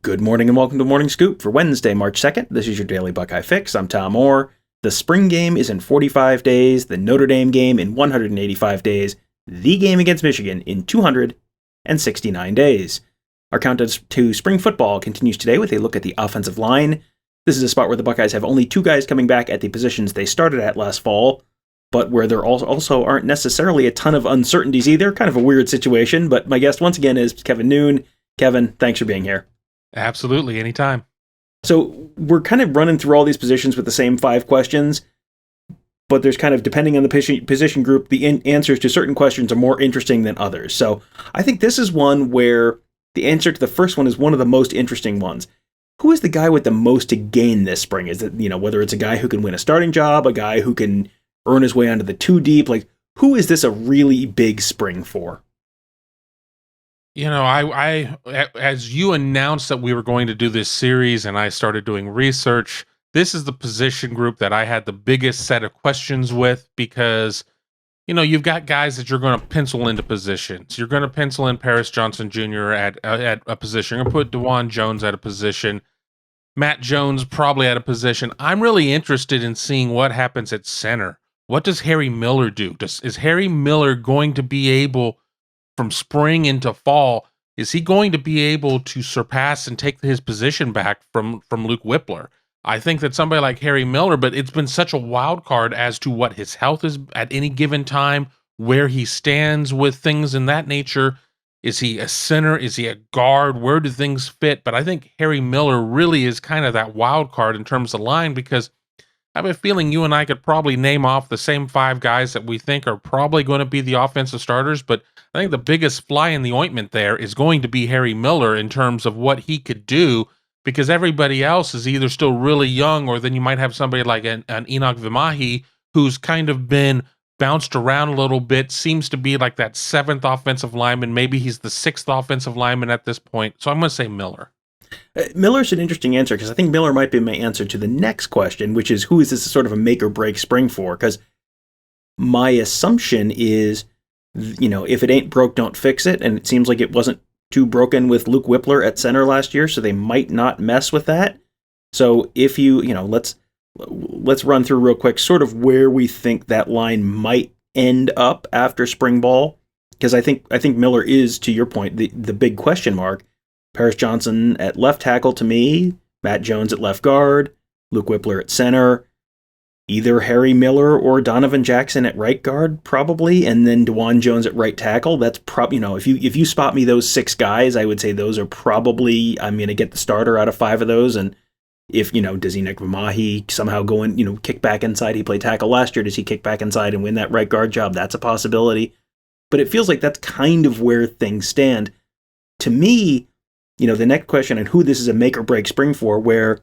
Good morning and welcome to Morning Scoop for Wednesday, March 2nd. This is your daily Buckeye fix. I'm Tom Orr. The spring game is in 45 days, the Notre Dame game in 185 days, the game against Michigan in 269 days. Our countdown to spring football continues today with a look at the offensive line. This is a spot where the Buckeyes have only two guys coming back at the positions they started at last fall, but where there also aren't necessarily a ton of uncertainties either. Kind of a weird situation, but my guest once again is Kevin Noon. Kevin, thanks for being here. Absolutely, anytime. So we're kind of running through all these positions with the same 5 questions, but there's kind of, depending on the position group, the answers to certain questions are more interesting than others. So I think this is one where the answer to the first one is one of the most interesting ones. Who is the guy with the most to gain this spring? Is it, whether it's a guy who can win a starting job, a guy who can earn his way onto the 2 deep, like who is this a really big spring for? I as you announced that we were going to do this series and I started doing research, this is the position group that I had the biggest set of questions with because, you've got guys that you're going to pencil into positions. You're going to pencil in Paris Johnson Jr. at a position. You're going to put DeJuan Jones at a position. Matt Jones probably at a position. I'm really interested in seeing what happens at center. What does Harry Miller do? Is Harry Miller going to be able from spring into fall, is he going to be able to surpass and take his position back from Luke Whippler? I think that somebody like Harry Miller, but it's been such a wild card as to what his health is at any given time, where he stands with things in that nature. Is he a center? Is he a guard? Where do things fit? But I think Harry Miller really is kind of that wild card in terms of line because I have a feeling you and I could probably name off the same 5 guys that we think are probably going to be the offensive starters, but I think the biggest fly in the ointment there is going to be Harry Miller in terms of what he could do, because everybody else is either still really young or then you might have somebody like an Enoch Vimahi who's kind of been bounced around a little bit, seems to be like that 7th offensive lineman. Maybe he's the 6th offensive lineman at this point. So I'm going to say Miller. Miller's an interesting answer because I think Miller might be my answer to the next question, which is who is this sort of a make or break spring for? Because my assumption is, if it ain't broke, don't fix it. And it seems like it wasn't too broken with Luke Whippler at center last year, so they might not mess with that. So if let's run through real quick sort of where we think that line might end up after spring ball. Because I think Miller is, to your point, the big question mark. Paris Johnson at left tackle to me, Matt Jones at left guard, Luke Whippler at center, either Harry Miller or Donovan Jackson at right guard, probably, and then DeJuan Jones at right tackle. That's probably, if you spot me those 6 guys, I would say those are probably, I'm going to get the starter out of 5 of those. And if, does Enoch Vimahi somehow go in, kick back inside? He played tackle last year. Does he kick back inside and win that right guard job? That's a possibility. But it feels like that's kind of where things stand. To me, the next question and who this is a make or break spring for, where,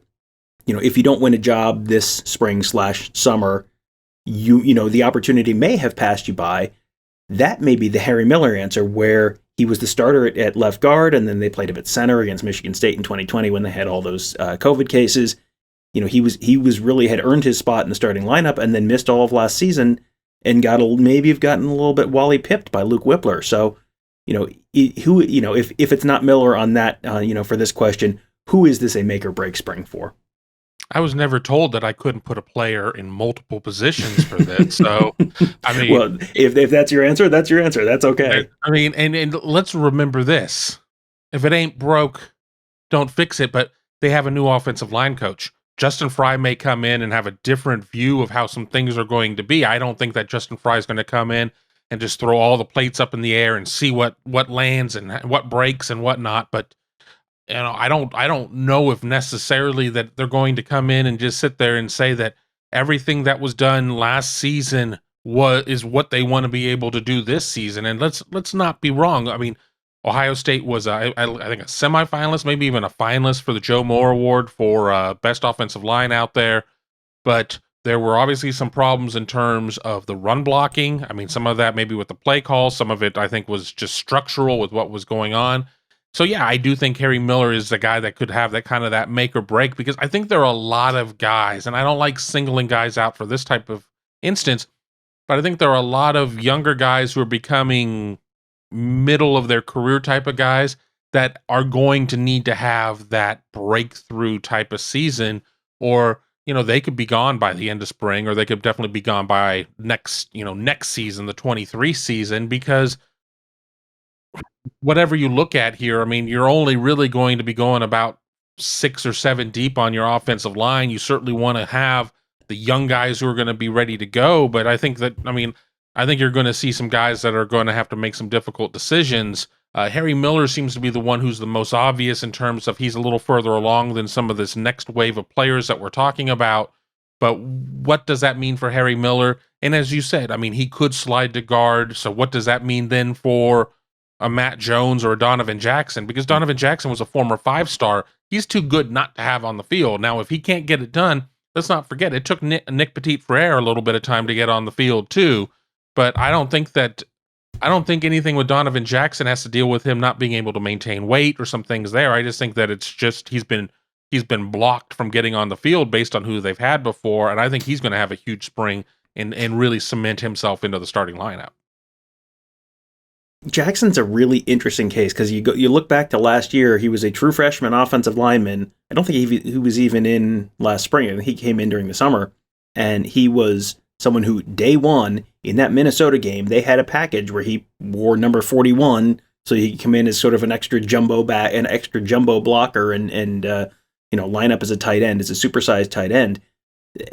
if you don't win a job this spring/summer, the opportunity may have passed you by. That may be the Harry Miller answer, where he was the starter at left guard, and then they played him at center against Michigan State in 2020 when they had all those COVID cases. He was really had earned his spot in the starting lineup, and then missed all of last season, and maybe have gotten a little bit Wally pipped by Luke Whippler. So, if it's not Miller on that, for this question, who is this a make or break spring for? I was never told that I couldn't put a player in multiple positions for this. So, I mean, well, if that's your answer, that's your answer. That's okay. I mean, and let's remember this: if it ain't broke, don't fix it. But they have a new offensive line coach. Justin Frye may come in and have a different view of how some things are going to be. I don't think that Justin Frye is going to come in and just throw all the plates up in the air and see what lands and what breaks and whatnot. But I don't know if necessarily that they're going to come in and just sit there and say that everything that was done last season is what they want to be able to do this season. And let's not be wrong. I mean, Ohio State was I think a semifinalist, maybe even a finalist for the Joe Moore Award for best offensive line out there, but there were obviously some problems in terms of the run blocking. I mean, some of that maybe with the play call, some of it I think was just structural with what was going on. So yeah, I do think Harry Miller is the guy that could have that kind of that make or break, because I think there are a lot of guys, and I don't like singling guys out for this type of instance, but I think there are a lot of younger guys who are becoming middle of their career type of guys that are going to need to have that breakthrough type of season, or they could be gone by the end of spring, or they could definitely be gone by next season, the 23 season, because whatever you look at here, I mean, you're only really going to be going about 6 or 7 deep on your offensive line. You certainly want to have the young guys who are going to be ready to go, but I think you're going to see some guys that are going to have to make some difficult decisions. Harry Miller seems to be the one who's the most obvious in terms of he's a little further along than some of this next wave of players that we're talking about. But what does that mean for Harry Miller? And as you said, I mean, he could slide to guard. So what does that mean then for a Matt Jones or a Donovan Jackson? Because Donovan Jackson was a former 5-star. He's too good not to have on the field. Now, if he can't get it done, let's not forget it took Nick Petit-Frere a little bit of time to get on the field too. But I don't think anything with Donovan Jackson has to deal with him not being able to maintain weight or some things there. I just think that it's just he's been blocked from getting on the field based on who they've had before, and I think he's going to have a huge spring and really cement himself into the starting lineup. Jackson's a really interesting case because you look back to last year, he was a true freshman offensive lineman. I don't think he was even in last spring. I think he came in during the summer, and he was someone who day one in that Minnesota game, they had a package where he wore number 41, so he could come in as sort of an extra jumbo blocker and line up as a tight end, as a supersized tight end.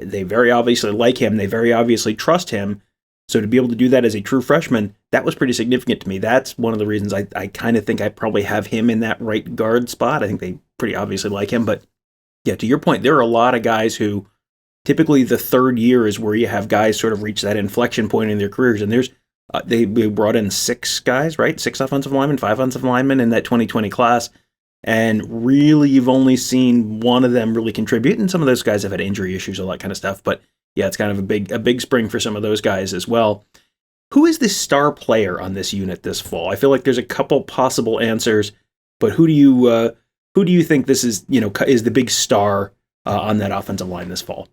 They very obviously like him. They very obviously trust him. So to be able to do that as a true freshman, that was pretty significant to me. That's one of the reasons I kind of think I probably have him in that right guard spot. I think they pretty obviously like him. But yeah, to your point, there are a lot of guys who typically the third year is where you have guys sort of reach that inflection point in their careers. And there's they brought in 6 guys, right? 6 offensive linemen, 5 offensive linemen in that 2020 class. And really, you've only seen one of them really contribute. And some of those guys have had injury issues, all that kind of stuff. But yeah, it's kind of a big spring for some of those guys as well. Who is the star player on this unit this fall? I feel like there's a couple possible answers, but who do you think this is the big star on that offensive line this fall?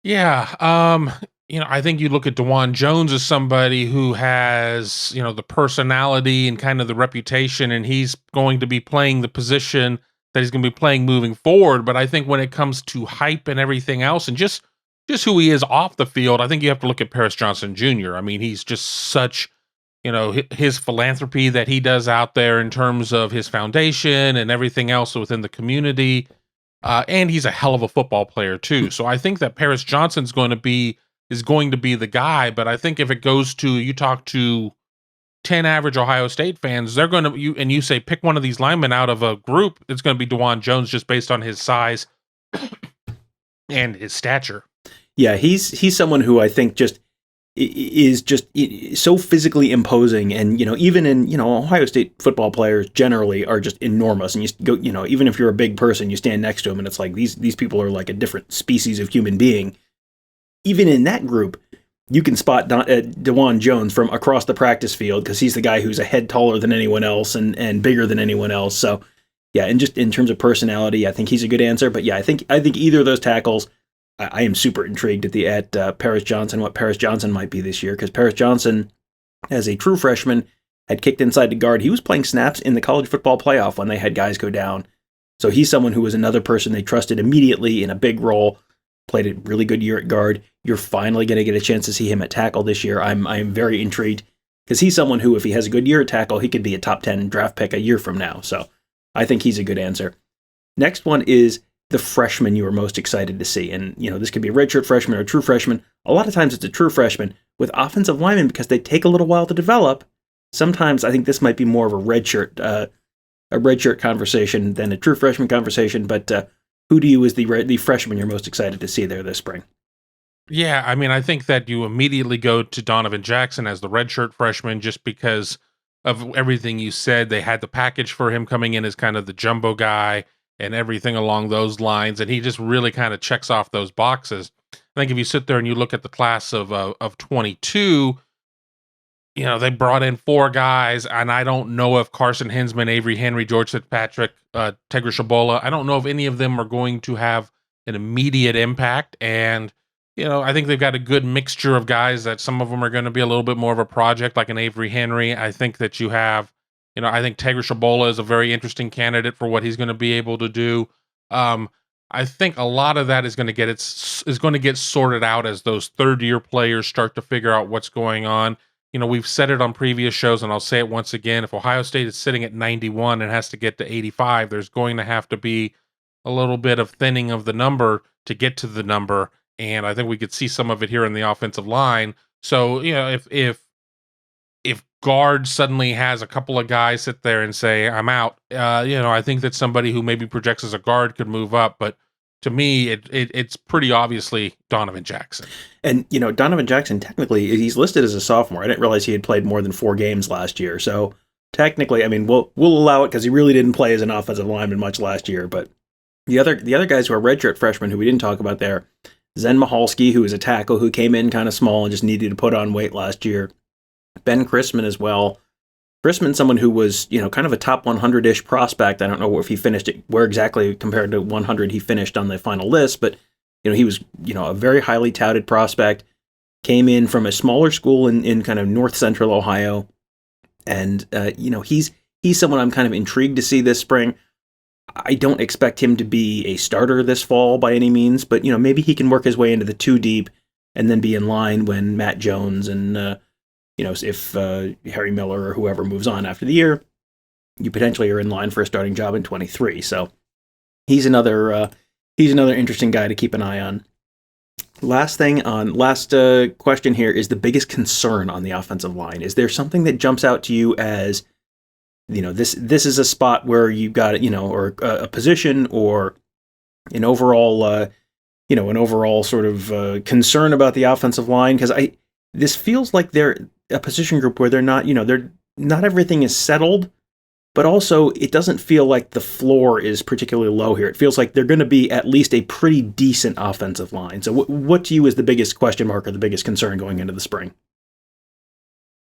Yeah, I think you look at DeJuan Jones as somebody who has the personality and kind of the reputation, and he's going to be playing the position that he's going to be playing moving forward. But I think when it comes to hype and everything else, and just who he is off the field, I think you have to look at Paris Johnson Jr. I mean, he's just such, his philanthropy that he does out there in terms of his foundation and everything else within the community. And he's a hell of a football player too. So I think that Paris Johnson's going to be the guy. But I think if it goes to, you talk to 10 average Ohio State fans, they're going to you say pick one of these linemen out of a group, it's going to be DeJuan Jones just based on his size and his stature. Yeah, he's someone who I think is so physically imposing, and even in Ohio State football players generally are just enormous, and you go even if you're a big person, you stand next to them and it's like these people are like a different species of human being. Even in that group, you can spot DeJuan Jones from across the practice field because he's the guy who's a head taller than anyone else and bigger than anyone else. So yeah, and just in terms of personality, I think he's a good answer. But yeah, I think either of those tackles, I am super intrigued at Paris Johnson, what Paris Johnson might be this year, because Paris Johnson, as a true freshman, had kicked inside to guard. He was playing snaps in the college football playoff when they had guys go down. So he's someone who was another person they trusted immediately in a big role, played a really good year at guard. You're finally going to get a chance to see him at tackle this year. I'm very intrigued because he's someone who, if he has a good year at tackle, he could be a top 10 draft pick a year from now. So I think he's a good answer. Next one is the freshman you are most excited to see. And, this could be a redshirt freshman or a true freshman. A lot of times it's a true freshman with offensive linemen because they take a little while to develop. Sometimes I think this might be more of a redshirt conversation than a true freshman conversation. But who do you is the freshman you're most excited to see there this spring? Yeah, I mean, I think that you immediately go to Donovan Jackson as the redshirt freshman just because of everything you said. They had the package for him coming in as kind of the jumbo guy and everything along those lines, and he just really kind of checks off those boxes. I think if you sit there and you look at the class of 22, they brought in 4 guys, and I don't know if Carson Hinsman, Avery Henry, George Fitzpatrick, Tegra Shabola, I don't know if any of them are going to have an immediate impact. And I think they've got a good mixture of guys that some of them are going to be a little bit more of a project, like an Avery Henry. I think that you have I think Tegra Shabola is a very interesting candidate for what he's going to be able to do. Um, I think a lot of that is going to get sorted out as those third-year players start to figure out what's going on. We've said it on previous shows, and I'll say it once again. If Ohio State is sitting at 91 and has to get to 85, there's going to have to be a little bit of thinning of the number to get to the number, and I think we could see some of it here in the offensive line. So, if guard suddenly has a couple of guys sit there and say, I'm out, I think that somebody who maybe projects as a guard could move up. But to me, it's pretty obviously Donovan Jackson. And, Donovan Jackson, technically, he's listed as a sophomore. I didn't realize he had played more than 4 games last year. So technically, I mean, we'll allow it because he really didn't play as an offensive lineman much last year. But the other guys who are redshirt freshmen who we didn't talk about there, Zen Mihalski, who is a tackle who came in kind of small and just needed to put on weight last year. Ben Chrisman as well. Chrisman, someone who was, kind of a top 100-ish prospect. I don't know if he finished it, where exactly compared to 100 he finished on the final list, but, he was, a very highly touted prospect. Came in from a smaller school in kind of north central Ohio. And, he's someone I'm kind of intrigued to see this spring. I don't expect him to be a starter this fall by any means, but, maybe he can work his way into the 2 deep and then be in line when Matt Jones and, if Harry Miller or whoever moves on after the year, you potentially are in line for a starting job in 23. So he's another interesting guy to keep an eye on. Last question here is the biggest concern on the offensive line. Is there something that jumps out to you as, this is a spot where you've got, or a position or an overall, sort of concern about the offensive line? Because this feels like they're a position group where they're not everything is settled, but also it doesn't feel like the floor is particularly low here. It feels like they're going to be at least a pretty decent offensive line. So what to you is the biggest question mark or the biggest concern going into the spring?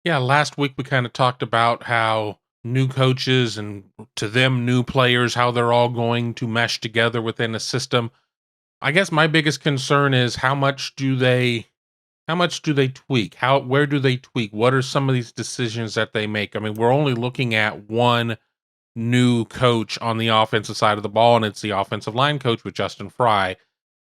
Yeah, last week we kind of talked about how new coaches and to them new players, how they're all going to mesh together within a system. I guess my biggest concern is how much do they tweak? Where do they tweak? What are some of these decisions that they make? I mean, we're only looking at one new coach on the offensive side of the ball, and it's the offensive line coach with Justin Frye.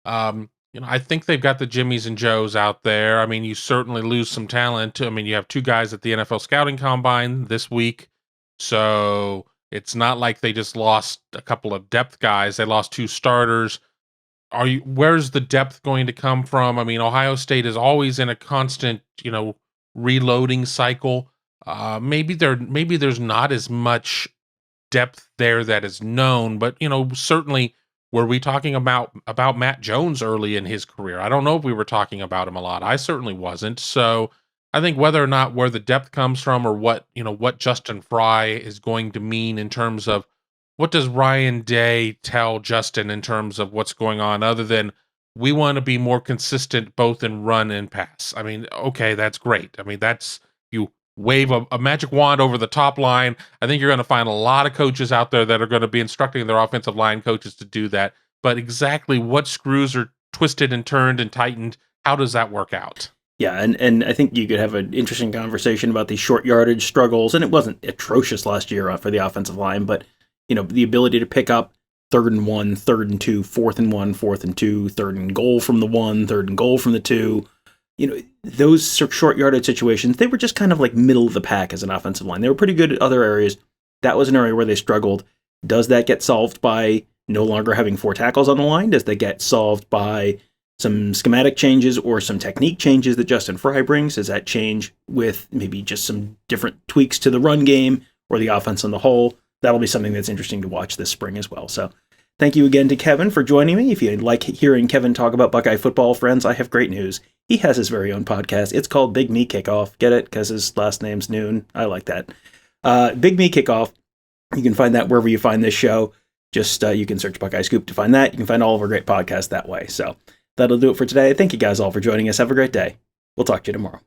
I think they've got the Jimmies and Joes out there. I mean, you certainly lose some talent. I mean, you have 2 guys at the NFL scouting combine this week. So it's not like they just lost a couple of depth guys. They lost 2 starters. Where's the depth going to come from? I mean, Ohio State is always in a constant, reloading cycle. Maybe there's not as much depth there that is known, but certainly were we talking about Matt Jones early in his career? I don't know if we were talking about him a lot. I certainly wasn't. So I think whether or not where the depth comes from or what Justin Frye is going to mean in terms of what does Ryan Day tell Justin in terms of what's going on, other than we want to be more consistent both in run and pass? I mean, okay, that's great. I mean, that's you wave a magic wand over the top line. I think you're going to find a lot of coaches out there that are going to be instructing their offensive line coaches to do that. But exactly what screws are twisted and turned and tightened, how does that work out? Yeah, and I think you could have an interesting conversation about these short yardage struggles, and it wasn't atrocious last year for the offensive line, but the ability to pick up 3rd and 1, 3rd and 2, 4th and 1, 4th and 2, 3rd and goal from the 1, 3rd and goal from the 2. Those short yardage situations, they were just kind of like middle of the pack as an offensive line. They were pretty good at other areas. That was an area where they struggled. Does that get solved by no longer having 4 tackles on the line? Does that get solved by some schematic changes or some technique changes that Justin Frye brings? Does that change with maybe just some different tweaks to the run game or the offense on the whole? That'll be something that's interesting to watch this spring as well. So thank you again to Kevin for joining me. If you like hearing Kevin talk about Buckeye football, friends, I have great news. He has his very own podcast. It's called Big Me Kickoff. Get it? Because his last name's Noon. I like that. Big Me Kickoff. You can find that wherever you find this show. Just you can search Buckeye Scoop to find that. You can find all of our great podcasts that way. So that'll do it for today. Thank you guys all for joining us. Have a great day. We'll talk to you tomorrow.